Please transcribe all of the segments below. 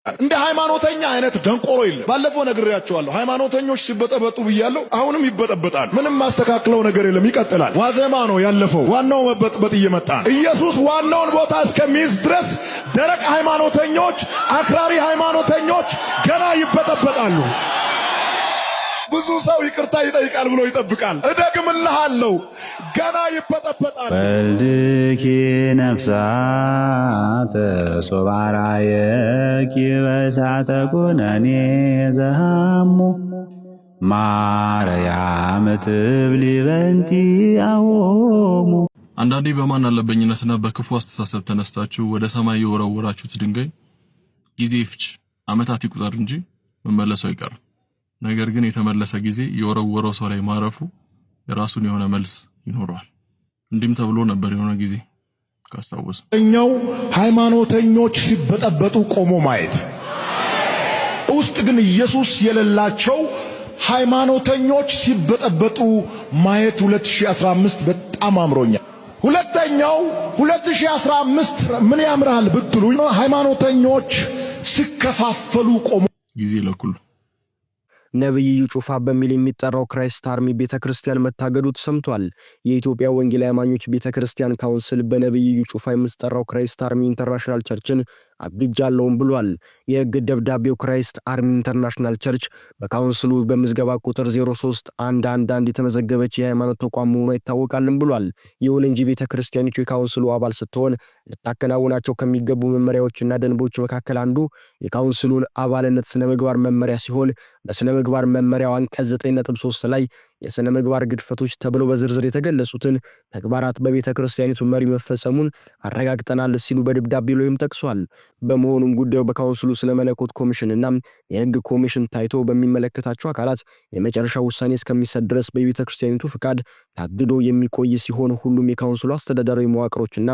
እንደ ሃይማኖተኛ አይነት ደንቆሮ የለም። ባለፈው ነግሬያቸዋለሁ። ሃይማኖተኞች ሲበጠበጡ ብያለሁ። አሁንም ይበጠበጣል። ምንም ማስተካክለው ነገር የለም፣ ይቀጥላል። ዋዜማ ነው ያለፈው። ዋናው መበጥበጥ እየመጣ ነው። ኢየሱስ ዋናውን ቦታ እስከሚይዝ ድረስ ደረቅ ሃይማኖተኞች፣ አክራሪ ሃይማኖተኞች ገና ይበጠበጣሉ። ብዙ ሰው ይቅርታ ይጠይቃል ብሎ ይጠብቃል። እደግምልሃለሁ ገና ይበጠበጣል። ወልድኪ ነፍሳተ ሶባራየኪ በእሳተ ኩነኔ ዘሃሙ ማርያም ትብሊ በንቲ አዎሙ። አንዳንዴ በማን አለበኝነትና በክፉ አስተሳሰብ ተነስታችሁ ወደ ሰማይ የወረወራችሁት ድንጋይ ጊዜ ይፍጅ ዓመታት ይቁጠር እንጂ መመለሱ አይቀርም። ነገር ግን የተመለሰ ጊዜ የወረወረው ሰው ላይ ማረፉ የራሱን የሆነ መልስ ይኖረዋል። እንዲም ተብሎ ነበር የሆነ ጊዜ ካስታወስ እኛው ሃይማኖተኞች ሲበጠበጡ ቆሞ ማየት ውስጥ ግን ኢየሱስ የሌላቸው ሃይማኖተኞች ሲበጠበጡ ማየት 2015 በጣም አምሮኛል። ሁለተኛው 2015 ምን ያምራል ብትሉ ሃይማኖተኞች ሲከፋፈሉ ቆሞ ጊዜ ለኩሉ ነብይ እዩ ጩፋ በሚል የሚጠራው ክራይስት አርሚ ቤተክርስቲያን መታገዱ ተሰምቷል። የኢትዮጵያ ወንጌል አማኞች ቤተክርስቲያን ካውንስል በነብይ እዩ ጩፋ የሚጠራው ክራይስት አርሚ ኢንተርናሽናል ቸርችን አግጃለሁም ብሏል። የሕግ ደብዳቤው ክራይስት አርሚ ኢንተርናሽናል ቸርች በካውንስሉ በምዝገባ ቁጥር 03111 የተመዘገበች የሃይማኖት ተቋም መሆኗ ይታወቃልም ብሏል። ይሁን እንጂ ቤተክርስቲያኒቱ የካውንስሉ አባል ስትሆን ልታከናውናቸው ከሚገቡ መመሪያዎችና ደንቦች መካከል አንዱ የካውንስሉን አባልነት ስነ ምግባር መመሪያ ሲሆን በስነ ምግባር መመሪያው አንቀጽ 9.3 ላይ የስነ ምግባር ግድፈቶች ተብለው በዝርዝር የተገለጹትን ተግባራት በቤተክርስቲያኒቱ መሪ መፈጸሙን አረጋግጠናል ሲሉ በደብዳቤው ላይም ጠቅሷል። በመሆኑም ጉዳዩ በካውንስሉ ስለ መለኮት ኮሚሽንና የሕግ ኮሚሽን ታይቶ በሚመለከታቸው አካላት የመጨረሻ ውሳኔ እስከሚሰጥ ድረስ በቤተክርስቲያኒቱ ፍቃድ ታግዶ የሚቆይ ሲሆን ሁሉም የካውንስሉ አስተዳዳራዊ መዋቅሮችና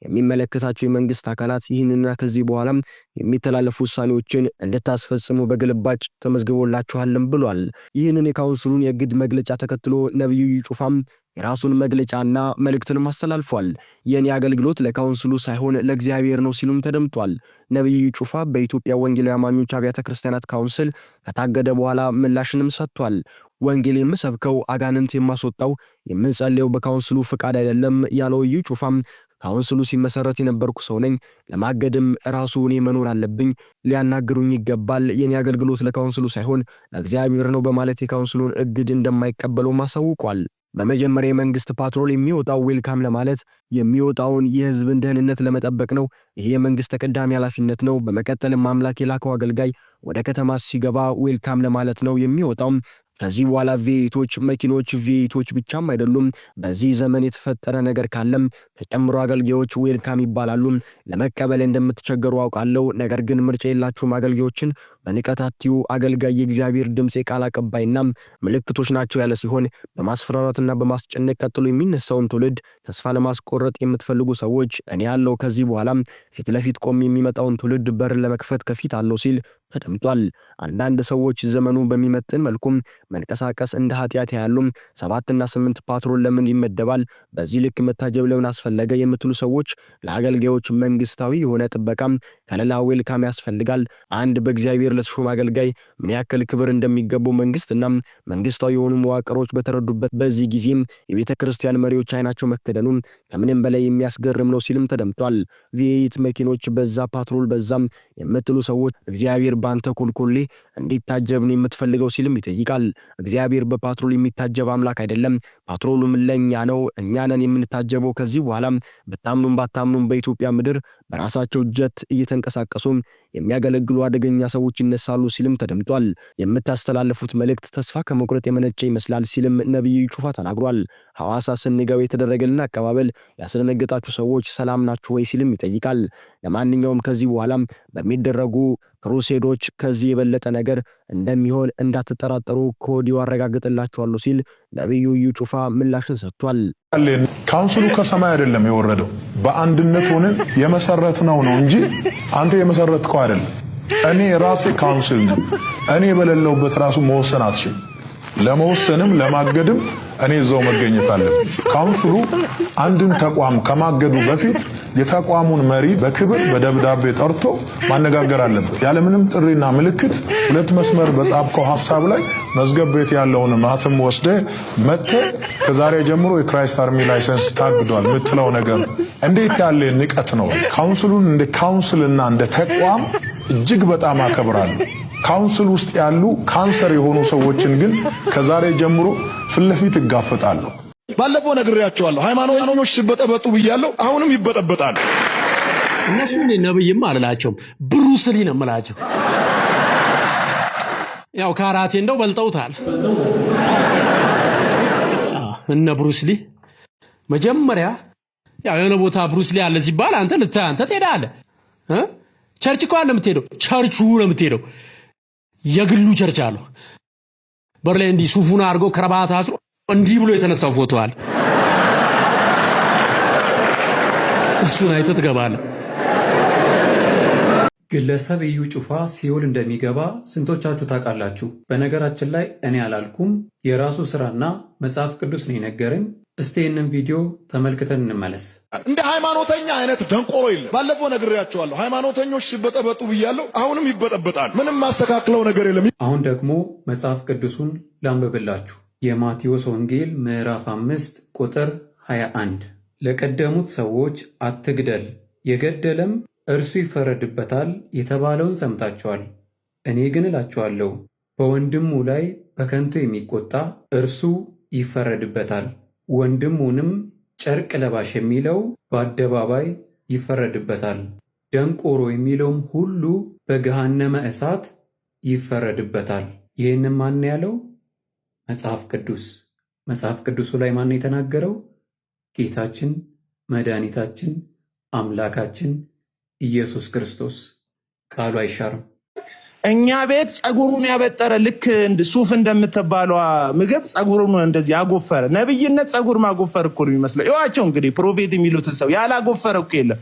የሚመለከታቸው የመንግስት አካላት ይህንና ከዚህ በኋላ የሚተላለፉ ውሳኔዎችን እንድታስፈጽሙ በግልባጭ ተመዝግቦላችኋልም ብሏል። ይህንን የካውንስሉን የግድ መግለጫ ተከትሎ ነብዩ እዩ ጩፋም የራሱን መግለጫና መልእክትን አስተላልፏል። የኔ አገልግሎት ለካውንስሉ ሳይሆን ለእግዚአብሔር ነው ሲሉም ተደምጧል። ነብዩ እዩ ጩፋ በኢትዮጵያ ወንጌል አማኞች አብያተ ክርስቲያናት ካውንስል ከታገደ በኋላ ምላሽንም ሰጥቷል። ወንጌል የምሰብከው አጋንንት የማስወጣው የምጸልየው በካውንስሉ ፍቃድ አይደለም ያለው እዩ ጩፋም ካውንስሉ ሲመሰረት የነበርኩ ሰው ነኝ። ለማገድም ራሱ እኔ መኖር አለብኝ። ሊያናግሩኝ ይገባል። የኔ አገልግሎት ለካውንስሉ ሳይሆን ለእግዚአብሔር ነው በማለት የካውንስሉን እግድ እንደማይቀበለው ማሳውቋል። በመጀመሪያ የመንግስት ፓትሮል የሚወጣው ዌልካም ለማለት የሚወጣውን የህዝብን ደህንነት ለመጠበቅ ነው። ይሄ የመንግስት ተቀዳሚ ኃላፊነት ነው። በመቀጠልም አምላክ የላከው አገልጋይ ወደ ከተማ ሲገባ ዌልካም ለማለት ነው የሚወጣው። ከዚህ በኋላ ቪኤቶች መኪኖች ቪኤቶች ብቻም አይደሉም። በዚህ ዘመን የተፈጠረ ነገር ካለም ተጨምሮ አገልጋዮች ዌልካም ይባላሉ። ለመቀበል እንደምትቸገሩ አውቃለሁ። ነገር ግን ምርጫ የላችሁም። አገልጋዮችን በንቀታቲው አገልጋይ የእግዚአብሔር ድምጽ የቃል አቀባይና ምልክቶች ናቸው ያለ ሲሆን በማስፈራራትና በማስጨነቅ ቀጥሎ የሚነሳውን ትውልድ ተስፋ ለማስቆረጥ የምትፈልጉ ሰዎች እኔ ያለው ከዚህ በኋላ ፊት ለፊት ቆም የሚመጣውን ትውልድ በር ለመክፈት ከፊት አለው ሲል ተደምጧል። አንዳንድ ሰዎች ዘመኑ በሚመጥን መልኩም መንቀሳቀስ እንደ ኃጢያት ያሉ 7 እና 8 ፓትሮል ለምን ይመደባል? በዚህ ልክ መታጀብ ለምን አስፈለገ የምትሉ ሰዎች ለአገልጋዮች መንግስታዊ የሆነ ጥበቃ ከለላ ዌልካም ያስፈልጋል። አንድ በእግዚአብሔር ለተሾመ አገልጋይ ምን ያክል ክብር እንደሚገቡ መንግስትና መንግስታዊ የሆኑ መዋቅሮች በተረዱበት በዚህ ጊዜም የቤተክርስቲያን መሪዎች አይናቸው መከደኑ ከምንም በላይ የሚያስገርም ነው ሲልም ተደምጧል። ቪኤት መኪኖች በዛ ፓትሮል በዛም የምትሉ ሰዎች እግዚአብሔር ባንተ ኮልኮሌ እንዲታጀብ ነው የምትፈልገው ሲልም ይጠይቃል። እግዚአብሔር በፓትሮል የሚታጀብ አምላክ አይደለም። ፓትሮሉም ለኛ ነው፣ እኛ ነን የምንታጀበው። ከዚህ በኋላ በታምኑም ባታምኑም በኢትዮጵያ ምድር በራሳቸው ጀት እየተንቀሳቀሱ የሚያገለግሉ አደገኛ ሰዎች ይነሳሉ ሲልም ተደምጧል። የምታስተላልፉት መልእክት ተስፋ ከመቁረጥ የመነጨ ይመስላል ሲልም ነብዩ እዩ ጩፋ ተናግሯል። ሐዋሳ ስንገባ የተደረገልን አቀባበል ያስደነገጣችሁ ሰዎች ሰላም ናችሁ ወይ ሲልም ይጠይቃል። ለማንኛውም ከዚህ በኋላ በሚደረጉ ክሩሴዶች ከዚህ የበለጠ ነገር እንደሚሆን እንዳትጠራጠሩ ከወዲሁ አረጋግጥላችኋለሁ ሲል ነብዩ እዩ ጩፋ ምላሽን ሰጥቷል። ካውንስሉ ከሰማይ አይደለም የወረደው፣ በአንድነት ሆነን የመሰረትነው ነው እንጂ አንተ የመሰረትከው አይደለም። እኔ ራሴ ካውንስል ነኝ። እኔ በሌለውበት ራሱ መወሰን አትችልም። ለመወሰንም ለማገድም እኔ እዛው መገኘት አለብኝ። ካውንስሉ አንድን ተቋም ከማገዱ በፊት የተቋሙን መሪ በክብር በደብዳቤ ጠርቶ ማነጋገር አለበት። ያለምንም ጥሪና ምልክት ሁለት መስመር በጻፍከው ሐሳብ ላይ መዝገብ ቤት ያለውን ማህተም ወስደ መጥተ ከዛሬ ጀምሮ የክራይስት አርሚ ላይሰንስ ታግዷል የምትለው ነገር እንዴት ያለ ንቀት ነው! ካውንስሉን እንደ ካውንስልና እንደ ተቋም እጅግ በጣም አከብራለሁ። ካውንስል ውስጥ ያሉ ካንሰር የሆኑ ሰዎችን ግን ከዛሬ ጀምሮ ፍለፊት እጋፈጣለሁ። ባለፈው ነግሬያቸዋለሁ። ሃይማኖተኞች ሲበጠበጡ ብያለሁ፣ አሁንም ይበጠበጣል። እነሱ ነብይም አልላቸውም፣ ብሩስ ሊ ነው የምላቸው። ያው ካራቴ እንደው በልጠውታል። እነ ብሩስ ሊ መጀመሪያ ያው የሆነ ቦታ ብሩስ ሊ አለ ሲባል አንተ ትሄዳለህ። ቸርች እኮ አለ የምትሄደው፣ ቸርቹ ነው የምትሄደው። የግሉ ቸርች አለው። በር ላይ እንዲህ ሱፉን አድርጎ ከረባት አስሮ እንዲህ ብሎ የተነሳው ፎቶ አለ። እሱን አይተህ ትገባለህ። ግለሰብ እዩ ጩፋ ሲኦል እንደሚገባ ስንቶቻችሁ ታውቃላችሁ? በነገራችን ላይ እኔ አላልኩም፣ የራሱ ስራና መጽሐፍ ቅዱስ ነው የነገረኝ። እስቲ ይህንን ቪዲዮ ተመልክተን እንመለስ። እንደ ሃይማኖተኛ አይነት ደንቆሮ የለም። ባለፈው ነግሬያቸዋለሁ። ሃይማኖተኞች ሲበጠበጡ ብያለሁ፣ አሁንም ይበጠበጣል። ምንም ማስተካክለው ነገር የለም። አሁን ደግሞ መጽሐፍ ቅዱሱን ላንብብላችሁ። የማቴዎስ ወንጌል ምዕራፍ 5 ቁጥር 21 ለቀደሙት ሰዎች አትግደል፣ የገደለም እርሱ ይፈረድበታል የተባለውን ሰምታችኋል። እኔ ግን እላችኋለሁ በወንድሙ ላይ በከንቱ የሚቆጣ እርሱ ይፈረድበታል። ወንድሙንም ጨርቅ ለባሽ የሚለው በአደባባይ ይፈረድበታል። ደንቆሮ የሚለውም ሁሉ በገሃነመ እሳት ይፈረድበታል። ይህንም ማን ያለው? መጽሐፍ ቅዱስ። መጽሐፍ ቅዱሱ ላይ ማን የተናገረው? ጌታችን መድኃኒታችን አምላካችን ኢየሱስ ክርስቶስ። ቃሉ አይሻርም። እኛ ቤት ጸጉሩን ያበጠረ ልክ ሱፍ እንደምትባለው ምግብ ጸጉሩን እንደዚህ ያጎፈረ ነብይነት ጸጉር ማጎፈር እኮ ነው የሚመስለው። ይዋቸው እንግዲህ ፕሮፌት የሚሉትን ሰው ያላጎፈረ እኮ የለም።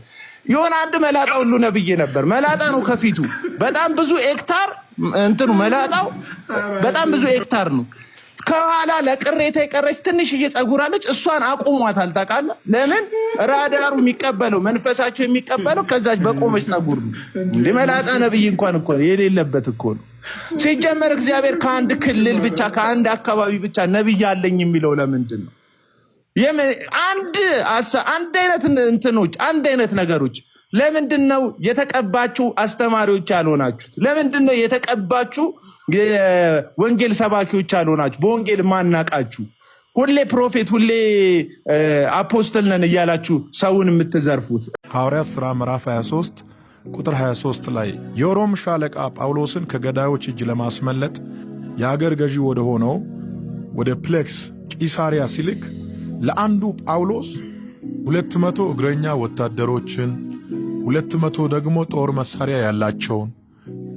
የሆነ አንድ መላጣ ሁሉ ነብይ ነበር። መላጣ ነው ከፊቱ በጣም ብዙ ሄክታር እንትኑ መላጣው በጣም ብዙ ሄክታር ነው። ከኋላ ለቅሬታ የቀረች ትንሽዬ ጸጉር አለች። እሷን አቁሟታል። ታውቃለህ ለምን? ራዳሩ የሚቀበለው መንፈሳቸው የሚቀበለው ከዛች በቆመች ጸጉር ነው። እንደ መላጣ ነብይ እንኳን እኮ የሌለበት እኮ ነው። ሲጀመር እግዚአብሔር ከአንድ ክልል ብቻ ከአንድ አካባቢ ብቻ ነብይ አለኝ የሚለው ለምንድን ነው? አንድ አይነት እንትኖች አንድ አይነት ነገሮች ለምንድን ነው የተቀባችሁ አስተማሪዎች ያልሆናችሁት? ለምንድን ነው የተቀባችሁ ወንጌል ሰባኪዎች ያልሆናችሁ? በወንጌል ማናቃችሁ ሁሌ ፕሮፌት ሁሌ አፖስትል ነን እያላችሁ ሰውን የምትዘርፉት። ሐዋርያት ሥራ ምዕራፍ 23 ቁጥር 23 ላይ የሮም ሻለቃ ጳውሎስን ከገዳዮች እጅ ለማስመለጥ የአገር ገዢ ወደ ሆነው ወደ ፕሌክስ ቂሳሪያ ሲልክ ለአንዱ ጳውሎስ 200 እግረኛ ወታደሮችን 200 ደግሞ ጦር መሳሪያ ያላቸውን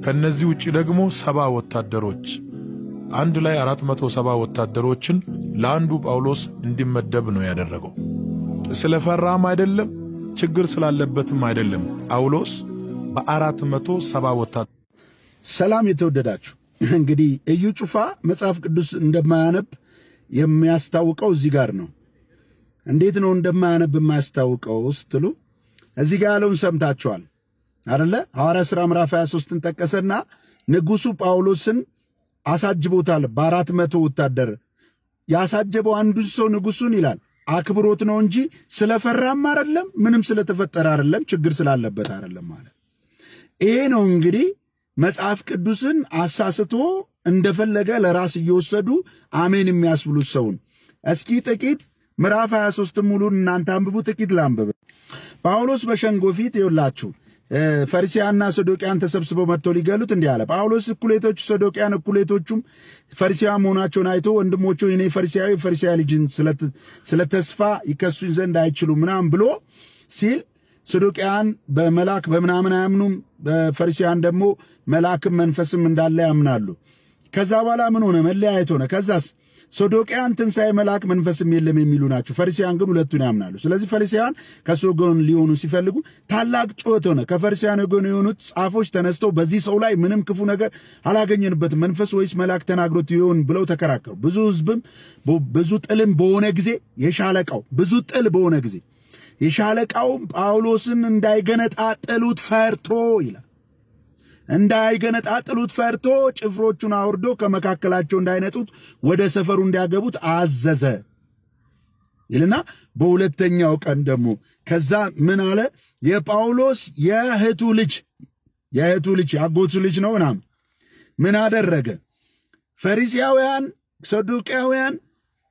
ከነዚህ ውጪ ደግሞ 70 ወታደሮች አንድ ላይ 470 ወታደሮችን ለአንዱ ጳውሎስ እንዲመደብ ነው ያደረገው። ስለፈራም አይደለም፣ ችግር ስላለበትም አይደለም። ጳውሎስ በ470 ወታደሮች። ሰላም የተወደዳችሁ፣ እንግዲህ እዩ ጩፋ መጽሐፍ ቅዱስ እንደማያነብ የሚያስታውቀው እዚህ ጋር ነው። እንዴት ነው እንደማያነብ የማያስታውቀው ስትሉ እዚህ ጋር ያለውን ሰምታችኋል አይደለ? ሐዋርያ ሥራ ምዕራፍ 23ን ጠቀሰና ንጉሡ ጳውሎስን አሳጅቦታል በ400 ወታደር። ያሳጀበው አንዱ ሰው ንጉሡን ይላል አክብሮት ነው እንጂ ስለፈራም አይደለም፣ ምንም ስለተፈጠረ አይደለም፣ ችግር ስላለበት አይደለም ማለት። ይሄ ነው እንግዲህ መጽሐፍ ቅዱስን አሳስቶ እንደፈለገ ለራስ እየወሰዱ አሜን የሚያስብሉት ሰውን። እስኪ ጥቂት ምዕራፍ 23 ሙሉን እናንተ አንብቡ፣ ጥቂት ላንብብ። ጳውሎስ በሸንጎ ፊት ይውላችሁ ፈሪሳውያንና ሰዶቅያን ተሰብስበው መጥተው ሊገሉት እንዲህ አለ። ጳውሎስ እኩሌቶቹ ሰዶቅያን እኩሌቶቹም ፈሪሳውያን መሆናቸውን አይቶ ወንድሞቹ እኔ ፈሪሳዊ ልጅን ስለ ተስፋ ይከሱኝ ዘንድ አይችሉም ምናምን ብሎ ሲል ሰዶቅያን በመላክ በምናምን አያምኑም፣ በፈሪሳውያን ደግሞ መልአክም መንፈስም እንዳለ ያምናሉ። ከዛ በኋላ ምን ሆነ? መለያየት ሆነ። ከዛስ ሰዶቅያን ትንሣኤ መልአክ መንፈስም የለም የሚሉ ናቸው። ፈሪሳውያን ግን ሁለቱን ያምናሉ። ስለዚህ ፈሪሳውያን ከሱ ጎን ሊሆኑ ሲፈልጉ ታላቅ ጩኸት ሆነ። ከፈሪሳውያን ጎን የሆኑት ጻፎች ተነስተው በዚህ ሰው ላይ ምንም ክፉ ነገር አላገኘንበትም፣ መንፈስ ወይስ መልአክ ተናግሮት ይሆን ብለው ተከራከሩ። ብዙ ሕዝብም ብዙ ጥልም በሆነ ጊዜ የሻለቃው ብዙ ጥል በሆነ ጊዜ የሻለቃውም ጳውሎስን እንዳይገነጣጠሉት ፈርቶ ይላል። እንዳይገነጣጠሉት ፈርቶ ጭፍሮቹን አውርዶ ከመካከላቸው እንዳይነጡት ወደ ሰፈሩ እንዲያገቡት አዘዘ ይልና በሁለተኛው ቀን ደግሞ ከዛ ምን አለ? የጳውሎስ የእህቱ ልጅ ያጎቱ ልጅ ነው ምናምን ምን አደረገ? ፈሪሳውያን ሰዱቃውያን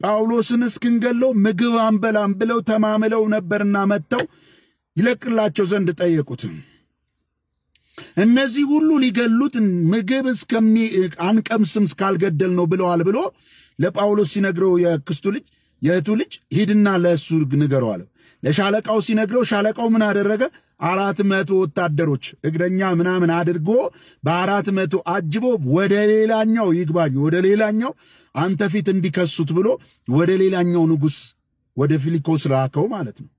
ጳውሎስን እስክንገለው ምግብ አንበላም ብለው ተማምለው ነበርና መጥተው ይለቅላቸው ዘንድ ጠየቁት። እነዚህ ሁሉ ሊገሉት ምግብ አንቀምስም እስካልገደል ነው ብለዋል ብሎ ለጳውሎስ ሲነግረው የእህቱ ልጅ ሂድና ለእሱ ንገረው አለው። ለሻለቃው ሲነግረው ሻለቃው ምን አደረገ? 400 ወታደሮች እግረኛ ምናምን አድርጎ በ400 አጅቦ ወደ ሌላኛው ይግባኝ ወደ ሌላኛው አንተ ፊት እንዲከሱት ብሎ ወደ ሌላኛው ንጉሥ ወደ ፊሊኮስ ላከው ማለት ነው።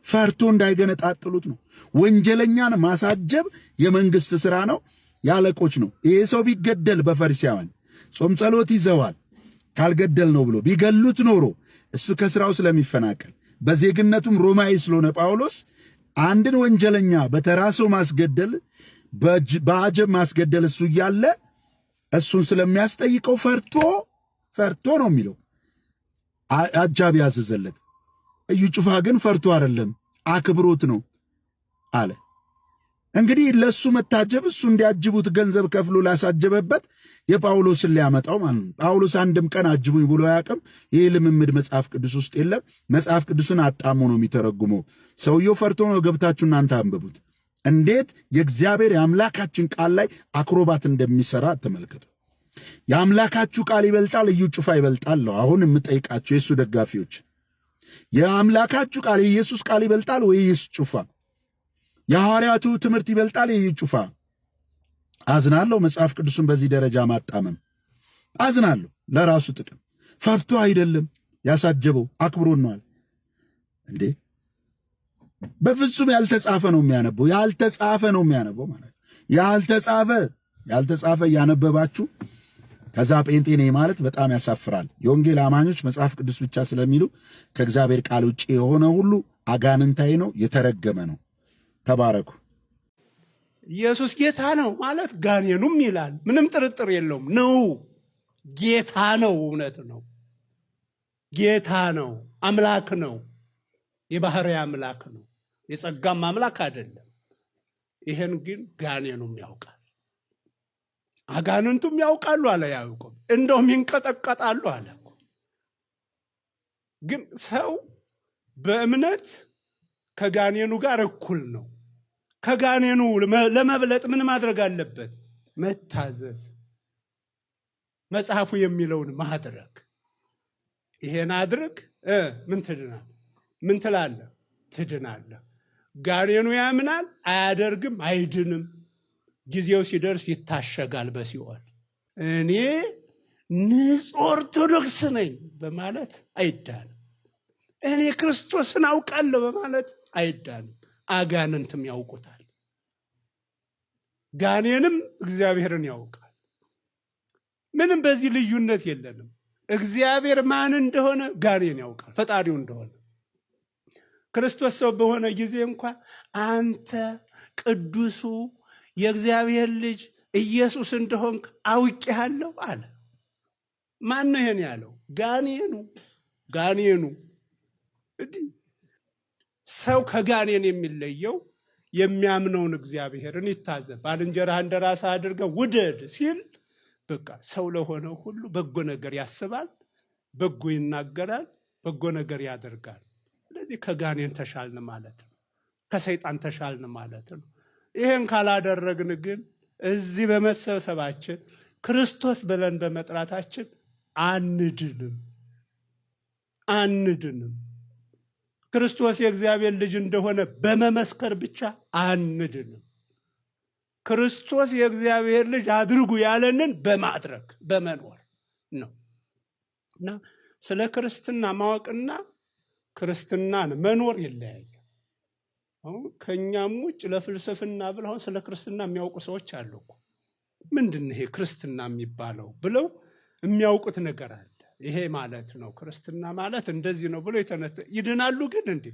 ፈርቶ እንዳይገነጣጥሉት ነው። ወንጀለኛን ማሳጀብ የመንግስት ሥራ ነው፣ ያለቆች ነው። ይሄ ሰው ቢገደል በፈሪሳውያን ጾም ጸሎት ይዘዋል ካልገደል ነው ብሎ ቢገሉት ኖሮ እሱ ከሥራው ስለሚፈናቀል በዜግነቱም ሮማዊ ስለሆነ ጳውሎስ አንድን ወንጀለኛ በተራሶ ማስገደል በአጀብ ማስገደል እሱ እያለ እሱን ስለሚያስጠይቀው ፈርቶ ነው የሚለው አጃቢ ያዘዘለት። እዩ ጩፋ ግን ፈርቶ አይደለም አክብሮት ነው አለ። እንግዲህ ለሱ መታጀብ እሱ እንዲያጅቡት ገንዘብ ከፍሎ ላሳጀበበት የጳውሎስን ሊያመጣው ማለት ነው። ጳውሎስ አንድም ቀን አጅቡኝ ብሎ አያውቅም። ይህ ልምምድ መጽሐፍ ቅዱስ ውስጥ የለም። መጽሐፍ ቅዱስን አጣሞ ነው የሚተረጉመው። ሰውየው ፈርቶ ነው። ገብታችሁ እናንተ አንብቡት። እንዴት የእግዚአብሔር የአምላካችን ቃል ላይ አክሮባት እንደሚሰራ ተመልከቱ። የአምላካችሁ ቃል ይበልጣል፣ እዩ ጩፋ ይበልጣል። አሁን የምጠይቃቸው የእሱ ደጋፊዎች የአምላካችሁ ቃል የኢየሱስ ቃል ይበልጣል ወይ ኢየሱስ ጩፋ? የሐዋርያቱ ትምህርት ይበልጣል የኢዩ ጩፋ? አዝናለሁ። መጽሐፍ ቅዱስን በዚህ ደረጃ ማጣመም አዝናለሁ። ለራሱ ጥቅም ፈርቶ አይደለም ያሳጀበው፣ አክብሮን ነው እንዴ። በፍጹም ያልተጻፈ ነው የሚያነበው፣ ያልተጻፈ ነው የሚያነበው ማለት ያልተጻፈ እያነበባችሁ ከዛ ጴንጤ ነኝ ማለት በጣም ያሳፍራል። የወንጌል አማኞች መጽሐፍ ቅዱስ ብቻ ስለሚሉ ከእግዚአብሔር ቃል ውጭ የሆነ ሁሉ አጋንንታዊ ነው፣ የተረገመ ነው። ተባረኩ። ኢየሱስ ጌታ ነው ማለት ጋኔኑም ይላል። ምንም ጥርጥር የለውም ነው። ጌታ ነው፣ እውነት ነው። ጌታ ነው፣ አምላክ ነው፣ የባህሪ አምላክ ነው፣ የጸጋም አምላክ አይደለም። ይሄን ግን ጋኔኑም ያውቃል፣ አጋንንቱም ያውቃሉ አለ ያዕቆብ። እንደውም ይንቀጠቀጣሉ አለ። ግን ሰው በእምነት ከጋኔኑ ጋር እኩል ነው። ከጋኔኑ ለመብለጥ ምን ማድረግ አለበት? መታዘዝ፣ መጽሐፉ የሚለውን ማድረግ። ይሄን አድርግ ምን ትድናል? ምን ትላለህ? ትድናለህ። ጋኔኑ ያምናል፣ አያደርግም፣ አይድንም። ጊዜው ሲደርስ ይታሸጋል በሲኦል። እኔ ንጹሕ ኦርቶዶክስ ነኝ በማለት አይዳንም። እኔ ክርስቶስን አውቃለሁ በማለት አይዳንም። አጋንንትም ያውቁታል፣ ጋኔንም እግዚአብሔርን ያውቃል። ምንም በዚህ ልዩነት የለንም። እግዚአብሔር ማን እንደሆነ ጋኔን ያውቃል፣ ፈጣሪው እንደሆነ። ክርስቶስ ሰው በሆነ ጊዜ እንኳን አንተ ቅዱሱ የእግዚአብሔር ልጅ ኢየሱስ እንደሆንክ አውቄሃለሁ አለ። ማን ነው ይሄን ያለው? ጋኔኑ። ሰው ከጋኔን የሚለየው የሚያምነውን እግዚአብሔርን ይታዘብ። ባልንጀራህ እንደ ራስህ አድርገህ ውደድ ሲል በቃ ሰው ለሆነው ሁሉ በጎ ነገር ያስባል፣ በጎ ይናገራል፣ በጎ ነገር ያደርጋል። ስለዚህ ከጋኔን ተሻልን ማለት ነው፣ ከሰይጣን ተሻልን ማለት ነው። ይሄን ካላደረግን ግን እዚህ በመሰብሰባችን ክርስቶስ ብለን በመጥራታችን አንድንም። ክርስቶስ የእግዚአብሔር ልጅ እንደሆነ በመመስከር ብቻ አንድንም። ክርስቶስ የእግዚአብሔር ልጅ አድርጉ ያለንን በማድረግ በመኖር ነው እና ስለ ክርስትና ማወቅና ክርስትናን መኖር ይለያያል። አሁን ከኛም ውጭ ለፍልስፍና ብለው ስለ ክርስትና የሚያውቁ ሰዎች አሉ። ምንድን ነው ይሄ ክርስትና የሚባለው ብለው የሚያውቁት ነገር አለ። ይሄ ማለት ነው ክርስትና ማለት እንደዚህ ነው ብሎ ይድናሉ። ግን እንዴ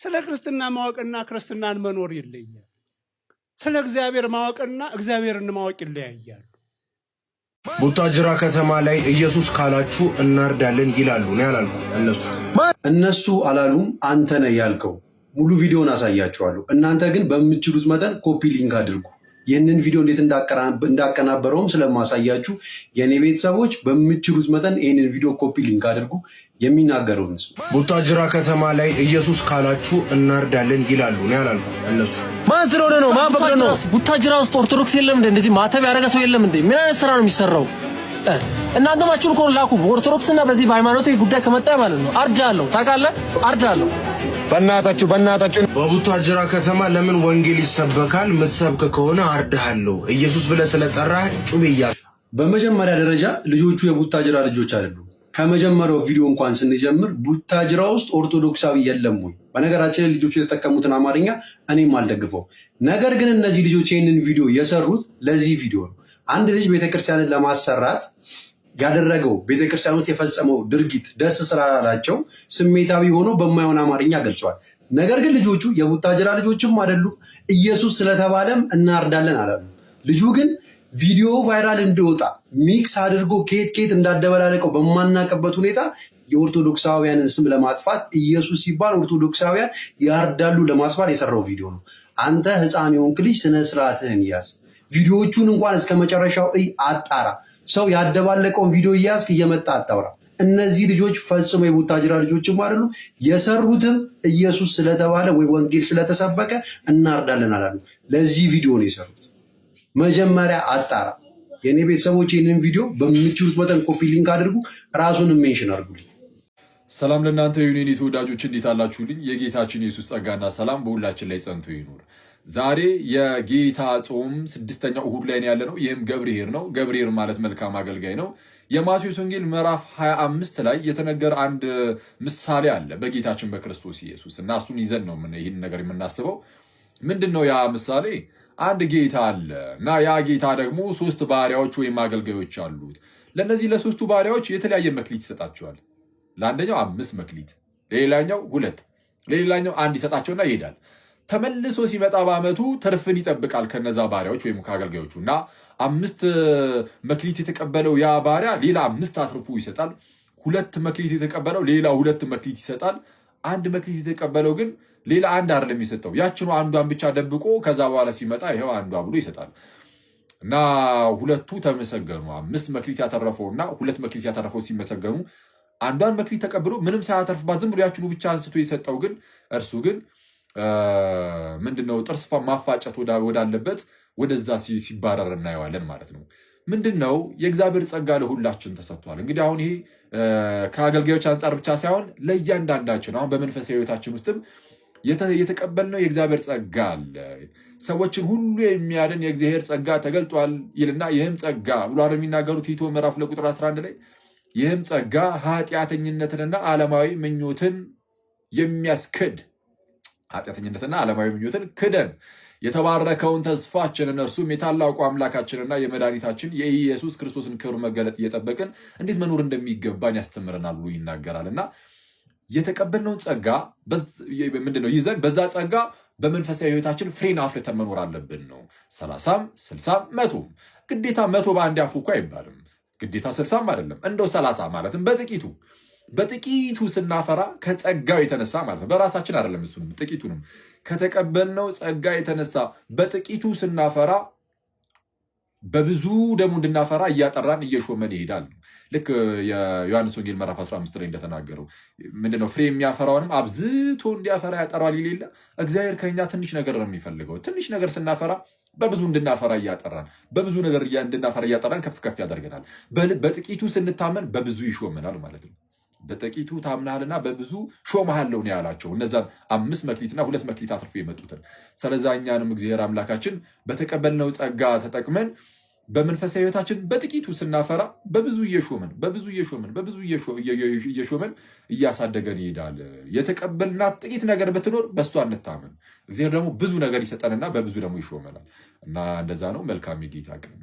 ስለ ክርስትና ማወቅና ክርስትናን መኖር ይለያል። ስለ እግዚአብሔር ማወቅና እግዚአብሔርን ማወቅ ይለያያሉ። ቡታጅራ ከተማ ላይ ኢየሱስ ካላችሁ እናርዳለን ይላሉ ነው ያላልኩ። እነሱ አላሉም፣ አንተ ነህ ያልከው። ሙሉ ቪዲዮን አሳያችኋለሁ። እናንተ ግን በምትችሉት መጠን ኮፒ ሊንክ አድርጉ። ይህንን ቪዲዮ እንዴት እንዳቀናበረውም ስለማሳያችሁ የኔ ቤተሰቦች በምትችሉት መጠን ይህንን ቪዲዮ ኮፒ ሊንክ አድርጉ። የሚናገረውን ቡታጅራ ከተማ ላይ ኢየሱስ ካላችሁ እናርዳለን ይላሉ ነው ያላልኩ። እነሱ ማን ስለሆነ ነው? ማን በብሎ ነው? ቡታጅራ ውስጥ ኦርቶዶክስ የለም እንዴ? እንደዚህ ማተብ ያደረገ ሰው የለም እንዴ? ምን አይነት ስራ ነው የሚሰራው? እናንተ ማችሁን ኮን ላኩ። ኦርቶዶክስና በዚህ በሃይማኖታዊ ጉዳይ ከመጣ ማለት ነው አርዳለሁ። ታውቃለህ? አርዳለሁ። በእናታችሁ በቡታጅራ ከተማ ለምን ወንጌል ይሰበካል? የምትሰብክ ከሆነ አርዳለሁ። ኢየሱስ ብለህ ስለጠራህ ጩቤ ይያዝ። በመጀመሪያ ደረጃ ልጆቹ የቡታጅራ ልጆች አይደሉም። ከመጀመሪያው ቪዲዮ እንኳን ስንጀምር ቡታጅራ ውስጥ ኦርቶዶክሳዊ የለም ወይ? በነገራችን ላይ ልጆቹ የተጠቀሙትን አማርኛ እኔም አልደግፈው። ነገር ግን እነዚህ ልጆች ይህንን ቪዲዮ የሰሩት ለዚህ ቪዲዮ ነው። አንድ ልጅ ቤተክርስቲያንን ለማሰራት ያደረገው ቤተክርስቲያን ውስጥ የፈጸመው ድርጊት ደስ ስላላቸው ስሜታዊ ሆኖ በማይሆን አማርኛ ገልጸዋል። ነገር ግን ልጆቹ የቡታጅራ ልጆችም አይደሉም። ኢየሱስ ስለተባለም እናርዳለን አላሉ። ልጁ ግን ቪዲዮ ቫይራል እንዲወጣ ሚክስ አድርጎ ኬት እንዳደበላለቀው በማናቀበት ሁኔታ የኦርቶዶክሳውያንን ስም ለማጥፋት ኢየሱስ ሲባል ኦርቶዶክሳውያን ያርዳሉ ለማስባል የሰራው ቪዲዮ ነው። አንተ ሕፃን የሆንክ ልጅ ስነ ስርዓትህን ያዝ። ቪዲዮዎቹን እንኳን እስከ መጨረሻው አጣራ። ሰው ያደባለቀውን ቪዲዮ እያዝክ እየመጣ አታውራ። እነዚህ ልጆች ፈጽሞ የቡታጅራ ልጆችም አይደሉም። የሰሩትም ኢየሱስ ስለተባለ ወይ ወንጌል ስለተሰበከ እናርዳለን አላሉ። ለዚህ ቪዲዮ ነው የሰሩት። መጀመሪያ አጣራ። የኔ ቤተሰቦች ይህንን ቪዲዮ በምችሉት መጠን ኮፒ ሊንክ አድርጉ፣ ራሱንም ሜንሽን አድርጉልኝ። ሰላም ለእናንተ ይሁን የኔ ተወዳጆች፣ እንዴት አላችሁልኝ? የጌታችን የኢየሱስ ጸጋና ሰላም በሁላችን ላይ ጸንቶ ይኑር። ዛሬ የጌታ ጾም 6ኛው እሁድ ላይ ያለ ነው። ይህም ገብርኄር ነው። ገብርኄር ማለት መልካም አገልጋይ ነው። የማቴዎስ ወንጌል ምዕራፍ 25 ላይ የተነገረ አንድ ምሳሌ አለ በጌታችን በክርስቶስ ኢየሱስ እና እሱን ይዘን ነው ይህን ነገር የምናስበው። ምንድን ነው ያ ምሳሌ? አንድ ጌታ አለ እና ያ ጌታ ደግሞ 3 ባሪያዎች ወይም አገልጋዮች አሉት። ለእነዚህ ለ3ቱ ባሪያዎች የተለያየ መክሊት ይሰጣቸዋል። ለአንደኛው 5 መክሊት፣ ለሌላኛው 2፣ ለሌላኛው 1 ይሰጣቸውና ይሄዳል። ተመልሶ ሲመጣ በዓመቱ ትርፍን ይጠብቃል ከነዛ ባሪያዎች ወይም ከአገልጋዮቹ እና 5 መክሊት የተቀበለው ያ ባሪያ ሌላ 5 አትርፎ ይሰጣል። 2 መክሊት የተቀበለው ሌላ 2 መክሊት ይሰጣል። 1 መክሊት የተቀበለው ግን ሌላ 1 አይደለም የሚሰጠው፣ ያችኑ አንዷን ብቻ ደብቆ ከዛ በኋላ ሲመጣ ይሄው አንዷ ብሎ ይሰጣል። እና ሁለቱ ተመሰገኑ። 5 መክሊት ያተረፈውና 2 መክሊት ያተረፈው ሲመሰገኑ፣ አንዷን መክሊት ተቀብሎ ምንም ሳያተርፍባት ዝም ብሎ ያችኑ ብቻ አንስቶ የሰጠው ግን እርሱ ግን ምንድነው ጥርስ ማፋጨት ወዳለበት ወደዛ ሲባረር እናየዋለን ማለት ነው። ምንድነው የእግዚአብሔር ጸጋ ለሁላችን ተሰጥቷል። እንግዲህ አሁን ይሄ ከአገልጋዮች አንጻር ብቻ ሳይሆን ለእያንዳንዳችን አሁን በመንፈሳዊ ሕይወታችን ውስጥም የተቀበልነው የእግዚአብሔር ጸጋ አለ። ሰዎችን ሁሉ የሚያድን የእግዚአብሔር ጸጋ ተገልጧል ይልና ይህም ጸጋ ብሎ የሚናገሩት ቲቶ ምዕራፍ 2 ቁጥር 11 ላይ ይህም ጸጋ ኃጢአተኝነትንና ዓለማዊ ምኞትን የሚያስክድ ኃጢአተኝነትና ዓለማዊ ምኞትን ክደን የተባረከውን ተስፋችንን እርሱም የታላቁ አምላካችንና የመድኃኒታችን የኢየሱስ ክርስቶስን ክብር መገለጥ እየጠበቅን እንዴት መኖር እንደሚገባን ያስተምረናል ብሎ ይናገራል። እና የተቀበልነውን ጸጋ ምንድነው ይዘን በዛ ጸጋ በመንፈሳዊ ሕይወታችን ፍሬን አፍርተን መኖር አለብን ነው። 30፣ 60፣ 100 ግዴታ 100 በአንድ አፍሩ እኮ አይባልም። ግዴታ 60 አይደለም፣ እንደው 30 ማለትም በጥቂቱ ስናፈራ ከጸጋው የተነሳ ማለት ነው። በራሳችን አይደለም፣ እሱንም ጥቂቱንም ከተቀበልነው ጸጋ የተነሳ በጥቂቱ ስናፈራ በብዙ ደግሞ እንድናፈራ እያጠራን እየሾመን ይሄዳል። ልክ የዮሐንስ ወንጌል ምዕራፍ 15 ላይ እንደተናገረው ምንድነው ፍሬ የሚያፈራውንም አብዝቶ እንዲያፈራ ያጠራል ይሌለ። እግዚአብሔር ከኛ ትንሽ ነገር ነው የሚፈልገው። ትንሽ ነገር ስናፈራ በብዙ እንድናፈራ እያጠራን በብዙ ነገር እንድናፈራ እያጠራን ከፍ ከፍ ያደርገናል። በጥቂቱ ስንታመን በብዙ ይሾመናል ማለት ነው። በጥቂቱ ታምናልና በብዙ ሾመሃለሁ ነው ያላቸው እነዛን 5 መክሊትና 2 መክሊት አትርፎ የመጡትን። ስለዛ እኛንም እግዚአብሔር አምላካችን በተቀበልነው ጸጋ ተጠቅመን በመንፈሳዊ ሕይወታችን በጥቂቱ ስናፈራ በብዙ እየሾመን እያሳደገን ይሄዳል። የተቀበልናት ጥቂት ነገር ብትኖር በእሷ እንታመን። እግዚአብሔር ደግሞ ብዙ ነገር ይሰጠንና በብዙ ደግሞ ይሾመናል እና እንደዛ ነው። መልካም የጌታ ቀን